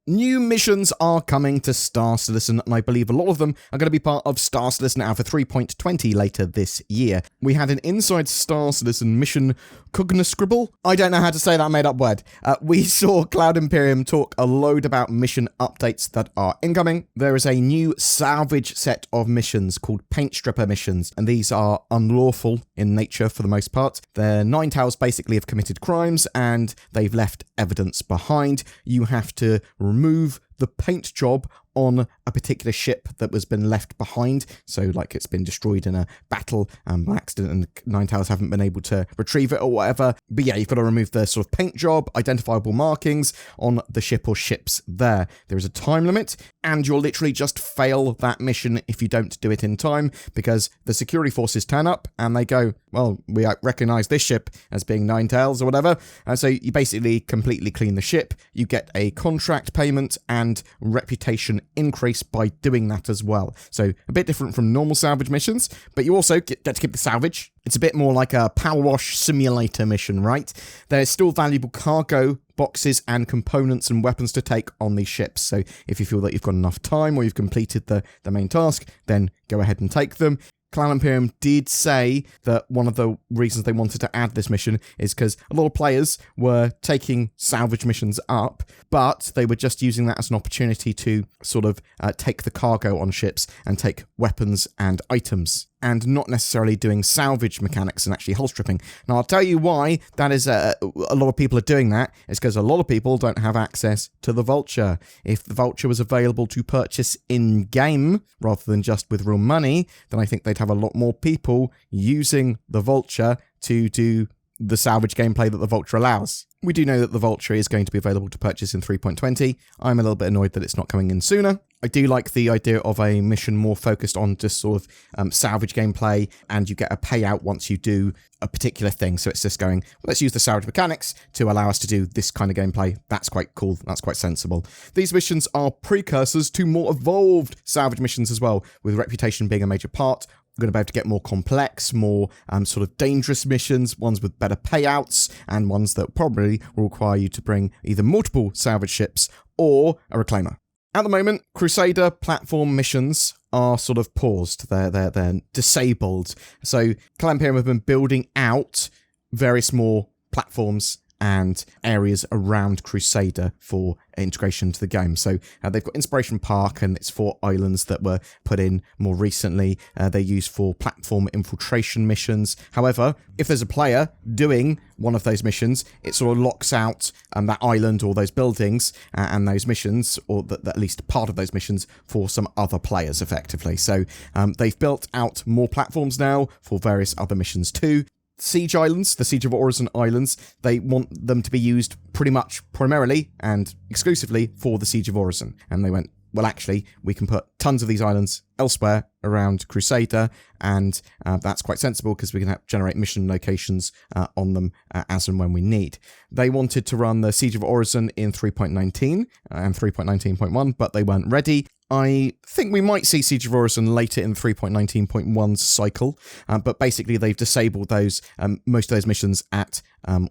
New missions are coming to Star Citizen, and I believe a lot of them are going to be part of Star Citizen Alpha 3.20 later this year. We had an Inside Star Citizen mission Cognoscribble. I don't know how to say that made-up word. We saw Cloud Imperium talk a load about mission updates that are incoming. There is a new salvage set of missions called Paint Stripper missions, and these are unlawful in nature for the most part. Their Nine Tails basically have committed crimes, and they've left evidence behind. You have to remove the paint job on a particular ship that was been left behind. So like it's been destroyed in a battle by accident and Nine Tails haven't been able to retrieve it or whatever. But yeah, you've got to remove the sort of paint job, identifiable markings on the ship or ships there. There is a time limit and you'll literally just fail that mission if you don't do it in time, because the security forces turn up and they go, well, we recognize this ship as being Nine Tails or whatever. And so you basically completely clean the ship. You get a contract payment and reputation increase by doing that as well. So a bit different from normal salvage missions, but you also get to keep the salvage. It's a bit more like a power wash simulator mission, right? There's still valuable cargo, boxes and components and weapons to take on these ships. So if you feel that you've got enough time or you've completed the main task, then go ahead and take them. Cloud Imperium did say that one of the reasons they wanted to add this mission is because a lot of players were taking salvage missions up, but they were just using that as an opportunity to sort of take the cargo on ships and take weapons and items, and not necessarily doing salvage mechanics and actually hull stripping. Now, I'll tell you why that is a lot of people are doing that. It's because a lot of people don't have access to the Vulture. If the Vulture was available to purchase in-game rather than just with real money, then I think they'd have a lot more people using the Vulture to do the salvage gameplay that the Vulture allows. We do know that the Vulture is going to be available to purchase in 3.20. I'm a little bit annoyed that it's not coming in sooner. I do like the idea of a mission more focused on just sort of salvage gameplay, and you get a payout once you do a particular thing. So it's just going, well, let's use the salvage mechanics to allow us to do this kind of gameplay. That's quite cool. That's quite sensible. These missions are precursors to more evolved salvage missions as well, with reputation being a major part. We're going to be able to get more complex, more sort of dangerous missions, ones with better payouts, and ones that probably will require you to bring either multiple salvage ships or a reclaimer. At the moment, Crusader platform missions are sort of paused. They're disabled. So Cloud Imperium have been building out various more platforms and areas around Crusader for integration into the game. So they've got Inspiration Park, and it's 4 islands that were put in more recently. They're used for platform infiltration missions. However, if there's a player doing one of those missions, it sort of locks out that island or those buildings and those missions, or at least part of those missions, for some other players effectively. So they've built out more platforms now for various other missions too. Siege Islands, the Siege of Orison Islands, they want them to be used pretty much primarily and exclusively for the Siege of Orison. And they went, well, actually, we can put tons of these islands elsewhere around Crusader, and that's quite sensible because we can generate mission locations on them as and when we need. They wanted to run the Siege of Orison in 3.19 and 3.19.1, but they weren't ready. I think we might see Siege of Orison later in 3.19.1's cycle, but basically they've disabled those most of those missions at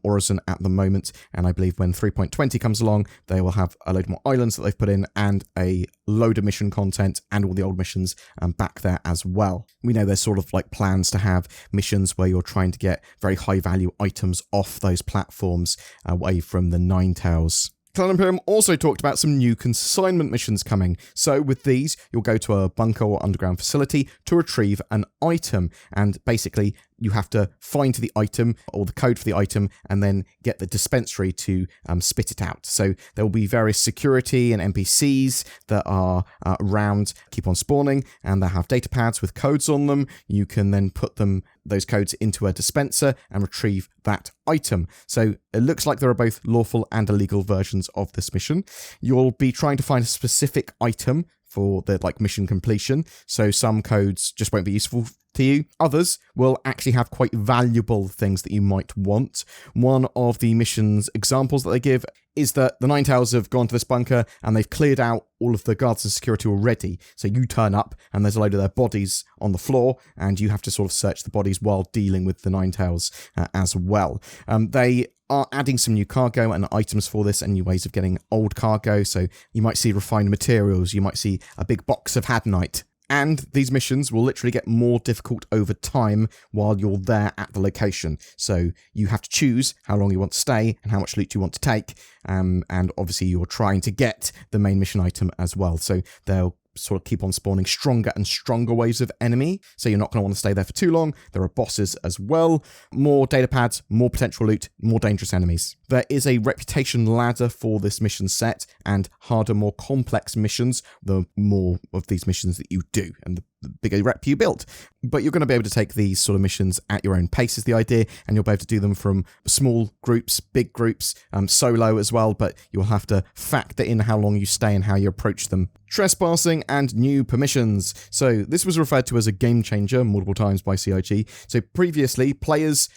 Orison at the moment, and I believe when 3.20 comes along, they will have a load more islands that they've put in and a load of mission content and all the old missions back there as well. We know there's sort of like plans to have missions where you're trying to get very high value items off those platforms away from the Nine Tails. Cloud Imperium also talked about some new consignment missions coming. So with these, you'll go to a bunker or underground facility to retrieve an item, and basically you have to find the item or the code for the item and then get the dispensary to spit it out. So there will be various security and NPCs that are around, keep on spawning, and they have data pads with codes on them. You can then put those codes into a dispenser and retrieve that item. So it looks like there are both lawful and illegal versions of this mission. You'll be trying to find a specific item for the mission completion. So some codes just won't be useful to you. Others will actually have quite valuable things that you might want. One of the mission's examples that they give is that the Nine Tails have gone to this bunker and they've cleared out all of the guards and security already. So you turn up and there's a load of their bodies on the floor, and you have to sort of search the bodies while dealing with the Nine Tails as well. They are adding some new cargo and items for this and new ways of getting old cargo. So you might see refined materials, you might see a big box of Hadnite. And these missions will literally get more difficult over time while you're there at the location. So you have to choose how long you want to stay and how much loot you want to take. And obviously you're trying to get the main mission item as well. So they'll sort of keep on spawning stronger and stronger waves of enemy. So you're not going to want to stay there for too long. There are bosses as well. More data pads, more potential loot, more dangerous enemies. There is a reputation ladder for this mission set, and harder, more complex missions, the more of these missions that you do, and the bigger rep you build. But you're going to be able to take these sort of missions at your own pace is the idea, and you'll be able to do them from small groups, big groups, solo as well, but you'll have to factor in how long you stay and how you approach them. Trespassing and new permissions. So this was referred to as a game changer multiple times by CIG. So previously, players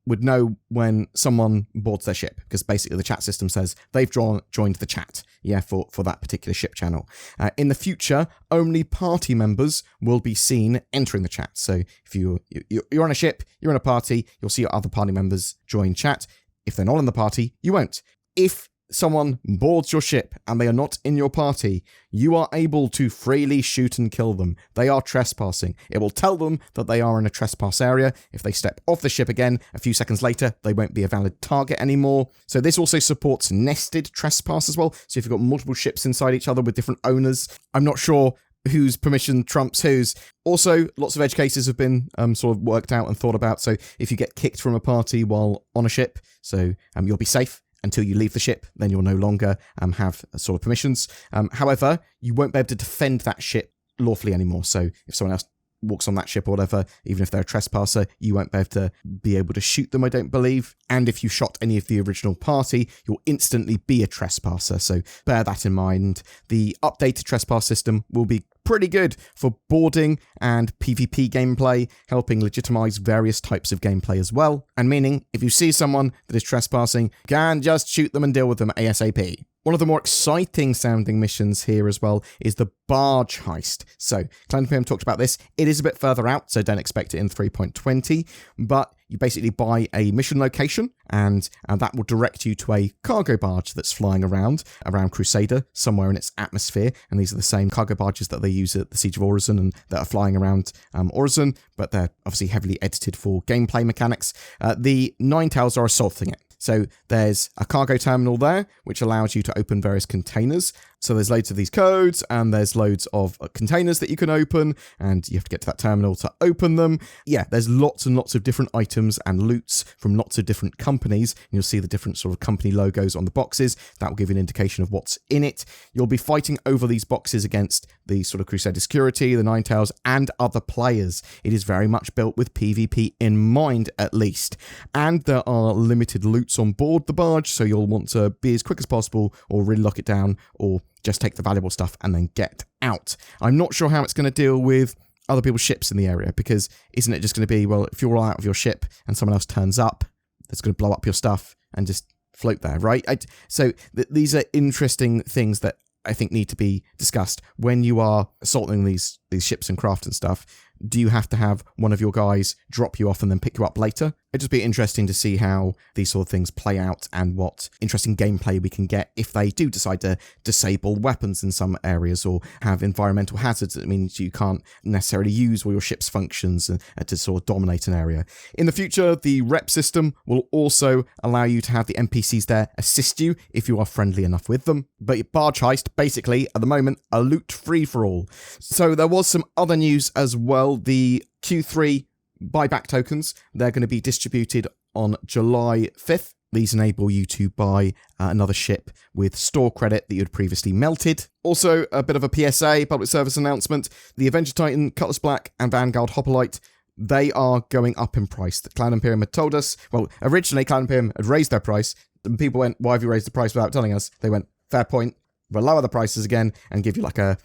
would know when someone boards their ship, because basically the chat system says they've joined the chat, for that particular ship channel. In the future, only party members will be seen entering the chat. So if you're on a ship, you're in a party, you'll see your other party members join chat. If they're not in the party, you won't. If someone boards your ship and they are not in your party, you are able to freely shoot and kill them. They are trespassing. It will tell them that they are in a trespass area. If they step off the ship again, a few seconds later, they won't be a valid target anymore. So this also supports nested trespass as well. So if you've got multiple ships inside each other with different owners, I'm not sure whose permission trumps whose. Also, lots of edge cases have been sort of worked out and thought about. So if you get kicked from a party while on a ship, so you'll be safe until you leave the ship, then you'll no longer have sort of permissions. However, you won't be able to defend that ship lawfully anymore. So if someone else walks on that ship or whatever, even if they're a trespasser, you won't be able to shoot them, I don't believe. And if you shot any of the original party, you'll instantly be a trespasser. So bear that in mind. The updated trespass system will be pretty good for boarding and PvP gameplay, helping legitimize various types of gameplay as well, and meaning if you see someone that is trespassing, you can just shoot them and deal with them ASAP. One of the more exciting sounding missions here as well is the Barge Heist. So, Cloud Imperium talked about this. It is a bit further out, so don't expect it in 3.20, but you basically buy a mission location, and that will direct you to a cargo barge that's flying around Crusader, somewhere in its atmosphere, and these are the same cargo barges that they use at the Siege of Orzhon and that are flying around Orzhon, but they're obviously heavily edited for gameplay mechanics. The Ninetales are assaulting it. So there's a cargo terminal there, which allows you to open various containers. So there's loads of these codes, and there's loads of containers that you can open, and you have to get to that terminal to open them. Yeah, there's lots and lots of different items and loots from lots of different companies. And you'll see the different sort of company logos on the boxes. That will give you an indication of what's in it. You'll be fighting over these boxes against the sort of Crusader security, the Ninetales, and other players. It is very much built with PvP in mind, at least. And there are limited loots on board the barge, so you'll want to be as quick as possible, or really lock it down, or just take the valuable stuff and then get out. I'm not sure how it's going to deal with other people's ships in the area, because isn't it just going to be, well, if you're all out of your ship and someone else turns up, that's going to blow up your stuff and just float there, right? These are interesting things that I think need to be discussed when you are assaulting these ships and craft and stuff. Do you have to have one of your guys drop you off and then pick you up later? It'd just be interesting to see how these sort of things play out and what interesting gameplay we can get if they do decide to disable weapons in some areas or have environmental hazards. That means you can't necessarily use all your ship's functions to sort of dominate an area. In the future, the rep system will also allow you to have the NPCs there assist you if you are friendly enough with them. But Barge Heist, basically, at the moment, a loot free-for-all. So there was some other news as well. The Q3 buyback tokens, they're going to be distributed on July 5th. These enable you to buy another ship with store credit that you had previously melted. Also, a bit of a PSA, public service announcement. The Avenger Titan, Cutlass Black, and Vanguard Hoplite, they are going up in price. The Cloud Imperium had told us, well, originally Cloud Imperium had raised their price, and people went, why have you raised the price without telling us? They went, fair point, we'll lower the prices again and give you like a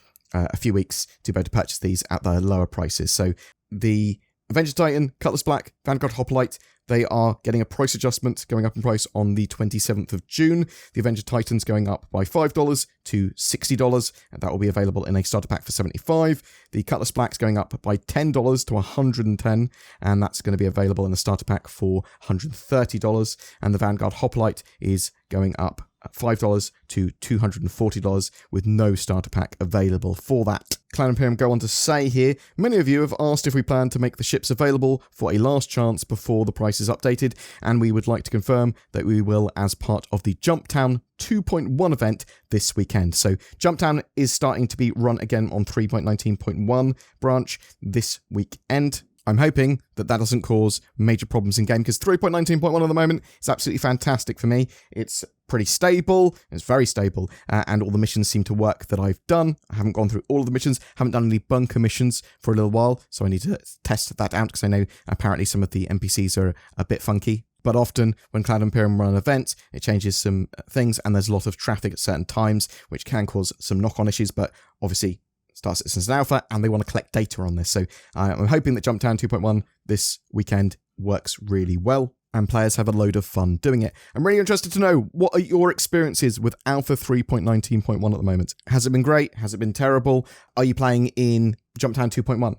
few weeks to be able to purchase these at the lower prices. So the Avenger Titan, Cutlass Black, Vanguard Hoplite they are getting a price adjustment going up in price on the 27th of June. The Avenger Titans going up by $5 to $60, and that will be available in a starter pack for $75. The Cutlass Black's going up by $10 to $110, and that's going to be available in a starter pack for $130. And the Vanguard Hoplite is going up $5 to $240 with no starter pack available for that. Cloud Imperium go on to say here, many of you have asked if we plan to make the ships available for a last chance before the price is updated, and we would like to confirm that we will as part of the Jumptown 2.1 event this weekend. So Jumptown is starting to be run again on 3.19.1 branch this weekend. I'm hoping that that doesn't cause major problems in game, because 3.19.1 at the moment is absolutely fantastic for me. It's pretty stable, it's very stable, and all the missions seem to work that I've done. I haven't gone through all of the missions, haven't done any bunker missions for a little while, so I need to test that out, because I know apparently some of the NPCs are a bit funky. But often, when Cloud Imperium run an event, it changes some things, and there's a lot of traffic at certain times, which can cause some knock-on issues, but obviously Star Citizen's an alpha, and they want to collect data on this. So I'm hoping that Jumptown 2.1 this weekend works really well, and players have a load of fun doing it. I'm really interested to know, what are your experiences with Alpha 3.19.1 at the moment? Has it been great? Has it been terrible? Are you playing in Jumptown 2.1?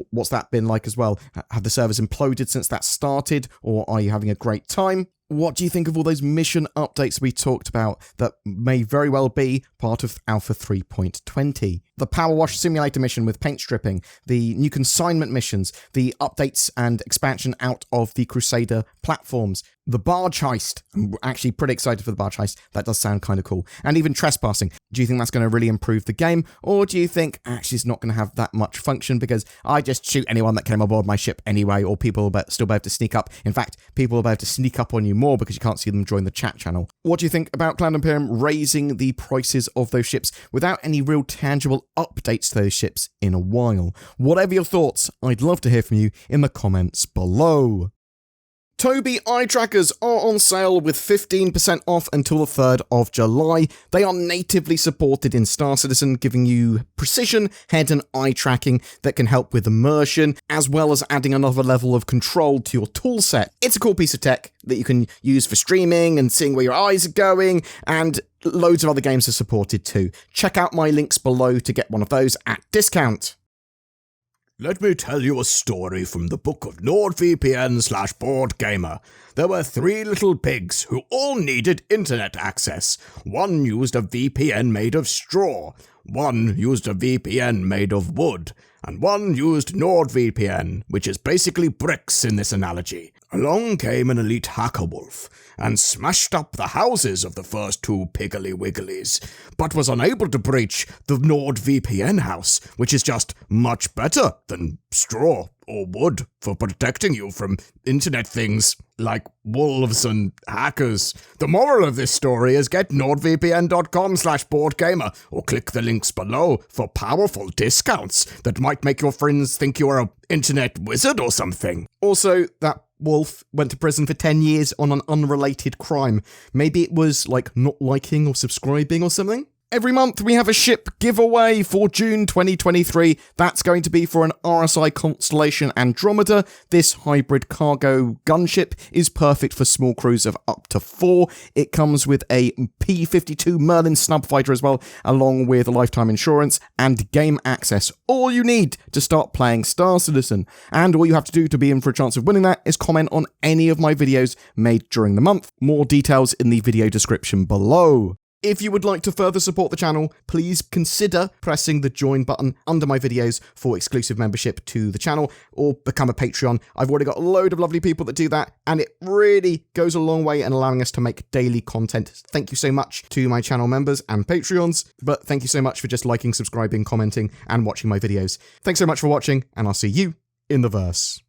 What's that been like as well? Have the servers imploded since that started, or are you having a great time? What do you think of all those mission updates we talked about that may very well be part of Alpha 3.20? The Power Wash Simulator mission with paint stripping, the new consignment missions, the updates and expansion out of the Crusader platforms, the Barge Heist. I'm actually pretty excited for the Barge Heist. That does sound kind of cool. And even trespassing. Do you think that's going to really improve the game? Or do you think actually it's not going to have that much function because I just shoot anyone that came aboard my ship anyway, or people will still be able to sneak up? In fact, people will be able to sneak up on you more because you can't see them join the chat channel. What do you think about Cloud Imperium raising the prices of those ships without any real tangible updates to those ships in a while? Whatever your thoughts, I'd love to hear from you in the comments below. Tobii eye trackers are on sale with 15% off until the 3rd of July. They are natively supported in Star Citizen, giving you precision head and eye tracking that can help with immersion, as well as adding another level of control to your toolset. It's a cool piece of tech that you can use for streaming and seeing where your eyes are going, and loads of other games are supported too. Check out my links below to get one of those at discount. Let me tell you a story from the book of NordVPN/BoredGamer. There were 3 little pigs who all needed internet access. One used a VPN made of straw, one used a VPN made of wood, and one used NordVPN, which is basically bricks in this analogy. Along came an elite hacker wolf and smashed up the houses of the first 2 Piggly Wigglies, but was unable to breach the NordVPN house, which is just much better than straw or wood for protecting you from internet things like wolves and hackers. The moral of this story is get nordvpn.com/BoredGamer or click the links below for powerful discounts that might make your friends think you are an internet wizard or something. Also, that wolf went to prison for 10 years on an unrelated crime. Maybe it was like not liking or subscribing or something? Every month we have a ship giveaway for June 2023. That's going to be for an RSI Constellation Andromeda. This hybrid cargo gunship is perfect for small crews of up to 4. It comes with a P-52 Merlin snubfighter as well, along with lifetime insurance and game access. All you need to start playing Star Citizen. And all you have to do to be in for a chance of winning that is comment on any of my videos made during the month. More details in the video description below. If you would like to further support the channel, please consider pressing the join button under my videos for exclusive membership to the channel, or become a Patreon. I've already got a load of lovely people that do that, and it really goes a long way in allowing us to make daily content. Thank you so much to my channel members and Patreons, but thank you so much for just liking, subscribing, commenting, and watching my videos. Thanks so much for watching, and I'll see you in the verse.